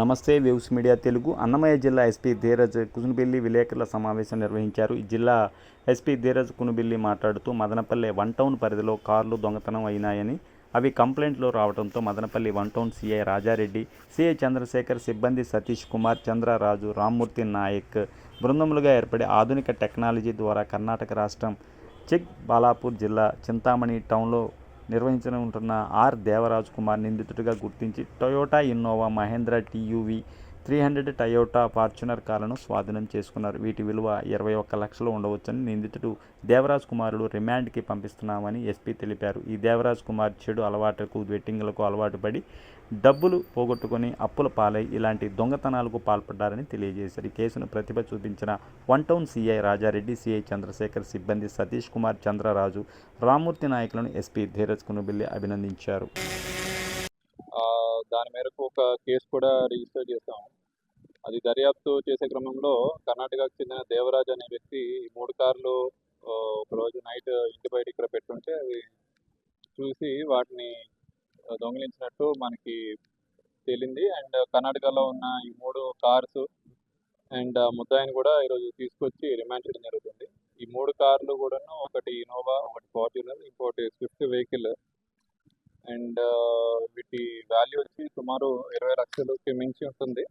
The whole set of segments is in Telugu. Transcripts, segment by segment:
నమస్తే వ్యూస్ మీడియా తెలుగు. అన్నమయ్య జిల్లా ఎస్పీ ధీరజ్ కునుబిల్లి విలేకరుల సమావేశం నిర్వహించారు. ఈ జిల్లా ఎస్పీ ధీరజ్ కునుబిల్లి మాట్లాడుతూ మదనపల్లి వన్ టౌన్ పరిధిలో కార్లు దొంగతనం అయినాయని, అవి కంప్లైంట్లు రావడంతో Madanapalle one town CI Raja Reddy, CI Chandrasekhar, సిబ్బంది సతీష్ కుమార్, చంద్రరాజు, రామ్మూర్తి నాయక్ బృందములుగా ఏర్పడి ఆధునిక టెక్నాలజీ ద్వారా కర్ణాటక రాష్ట్రం చిక్ బాలాపూర్ జిల్లా చింతామణి టౌన్లో నిర్వహించనుంటున్న ఆర్ దేవరాజ్ కుమార్ నిందితుడిగా గుర్తించి Toyota Innova, Mahindra TUV 300, Toyota Fortuner కార్లను స్వాధీనం చేసుకున్నారు. వీటి విలువ 21 లక్షలు ఉండవచ్చని నిందితుడు దేవరాజ్ కుమారుడు రిమాండ్కి పంపిస్తున్నామని ఎస్పీ తెలిపారు. ఈ దేవరాజ్ కుమార్ చెడు అలవాట్లకు, బెట్టింగ్లకు అలవాటు పడి డబ్బులు పోగొట్టుకుని అప్పుల పాలై ఇలాంటి దొంగతనాలకు పాల్పడ్డారని తెలియజేశారు. ఈ కేసును ప్రతిభ చూపించిన one town CI Raja Reddy, CI Chandrasekhar, సిబ్బంది సతీష్ కుమార్, చంద్రరాజు, రామ్మూర్తి నాయకులను ఎస్పీ ధీరజ్ కునుబిల్లి అభినందించారు. దాని మేరకు ఒక కేసు కూడా రిజిస్టర్ చేశాం. అది దర్యాప్తు చేసే క్రమంలో కర్ణాటకకు చెందిన దేవరాజ్ అనే వ్యక్తి 3 కార్లు ఒకరోజు నైట్ ఇంటి బయట ఇక్కడ పెట్టుంటే అవి చూసి వాటిని దొంగిలించినట్టు మనకి తేలింది. అండ్ కర్ణాటకలో ఉన్న ఈ 3 కార్స్ అండ్ ముద్దాయిని కూడా ఈరోజు తీసుకొచ్చి రిమాండ్ చేయడం జరుగుతుంది. ఈ 3 కార్లు కూడాను, ఒకటి ఇన్నోవా, ఒకటి ఫార్చునర్, ఇంకోటి స్విఫ్ట్ వెహికల్. అండ్ వీటి వాల్యూ వచ్చి సుమారు 20 లక్షలకి మించి ఉంటుంది.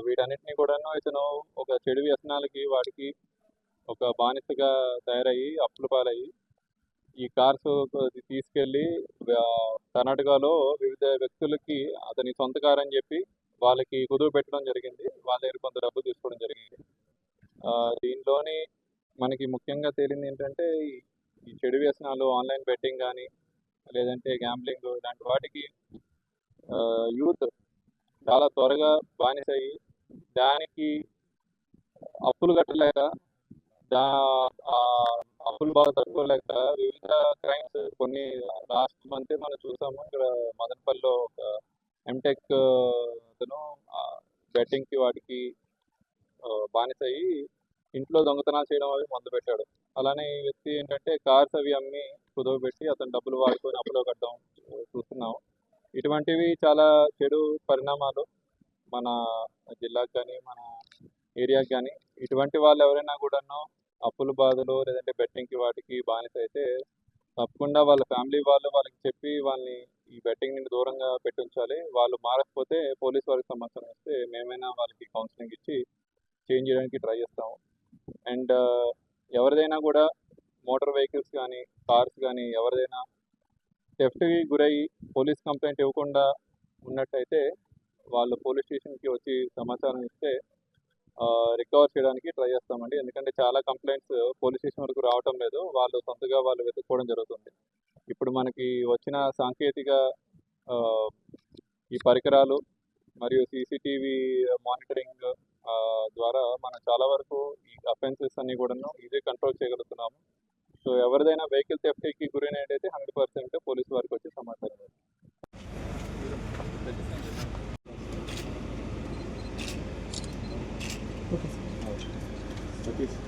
వీటన్నిటిని కూడాను ఇతను ఒక చెడు వ్యసనాలకి వాడికి ఒక బానిసగా తయారయ్యి అప్పుల పాలయ్యి ఈ కార్స్ తీసుకెళ్ళి కర్ణాటకలో వివిధ వ్యక్తులకి అతని సొంత కారు అని చెప్పి వాళ్ళకి కుదువ పెట్టడం జరిగింది. వాళ్ళ దగ్గర కొంత డబ్బు తీసుకోవడం జరిగింది. దీంట్లోని మనకి ముఖ్యంగా తేలింది ఏంటంటే ఈ చెడు వ్యసనాలు, ఆన్లైన్ బెట్టింగ్ కానీ లేదంటే గ్యాంబ్లింగ్ ఇలాంటి వాటికి యూత్ చాలా త్వరగా బానిసయ్యి దానికి అప్పులు కట్టలేక అప్పులు బాగా తట్టుకోలేక వివిధ క్రైమ్స్ కొన్ని లాస్ట్ మంత్ మనం చూసాము. ఇక్కడ మదనపల్లిలో ఒక ఎంటెక్ అతను బెట్టింగ్కి వాటికి బానిసయ్యి ఇంట్లో దొంగతనాలు చేయడం అవి మొదలుపెట్టాడు. అలానే ఈ వ్యక్తి ఏంటంటే కార్స్ అవి అమ్మి కుదవబెట్టి అతను డబ్బులు వాడుకొని అప్పులో కట్టడం చూస్తున్నాం. ఇటువంటివి చాలా చెడు పరిణామాలు మన జిల్లాకు కానీ మన ఏరియాకి కానీ. ఇటువంటి వాళ్ళు ఎవరైనా కూడాను అప్పుల బాధలు లేదంటే బెట్టింగ్కి వాటికి బానిస అయితే తప్పకుండా వాళ్ళ ఫ్యామిలీ వాళ్ళు వాళ్ళకి చెప్పి వాళ్ళని ఈ బెట్టింగ్ నుండి దూరంగా పెట్టించాలి. వాళ్ళు మారకపోతే పోలీస్ వారికి సమాచారం ఇస్తే మేమైనా వాళ్ళకి కౌన్సిలింగ్ ఇచ్చి చేంజ్ చేయడానికి ట్రై చేస్తాము. అండ్ ఎవరిదైనా కూడా మోటార్ వెహికల్స్ కానీ కార్స్ కానీ ఎవరిదైనా థెఫ్ట్కి గురయ్యి పోలీస్ కంప్లైంట్ ఇవ్వకుండా ఉన్నట్టయితే వాళ్ళు పోలీస్ స్టేషన్కి వచ్చి సమాచారం ఇస్తే రికవర్ చేయడానికి ట్రై చేస్తామండి. ఎందుకంటే చాలా కంప్లైంట్స్ పోలీస్ స్టేషన్ వరకు రావటం లేదు, వాళ్ళు సొంతగా వాళ్ళు వెతుక్కోవడం జరుగుతుంది. ఇప్పుడు మనకి వచ్చిన సాంకేతిక ఈ పరికరాలు మరియు సీసీటీవీ మానిటరింగ్ ద్వారా మనం చాలా వరకు ఈ అఫెన్సెస్ అన్ని కూడాను ఈజీ కంట్రోల్ చేయగలుగుతున్నాము. సో ఎవరిదైనా వెహికల్ థెఫ్ట్కి గురైనట్టయితే 100% పోలీసు వారికి వచ్చి సమాచారం. Okay sir.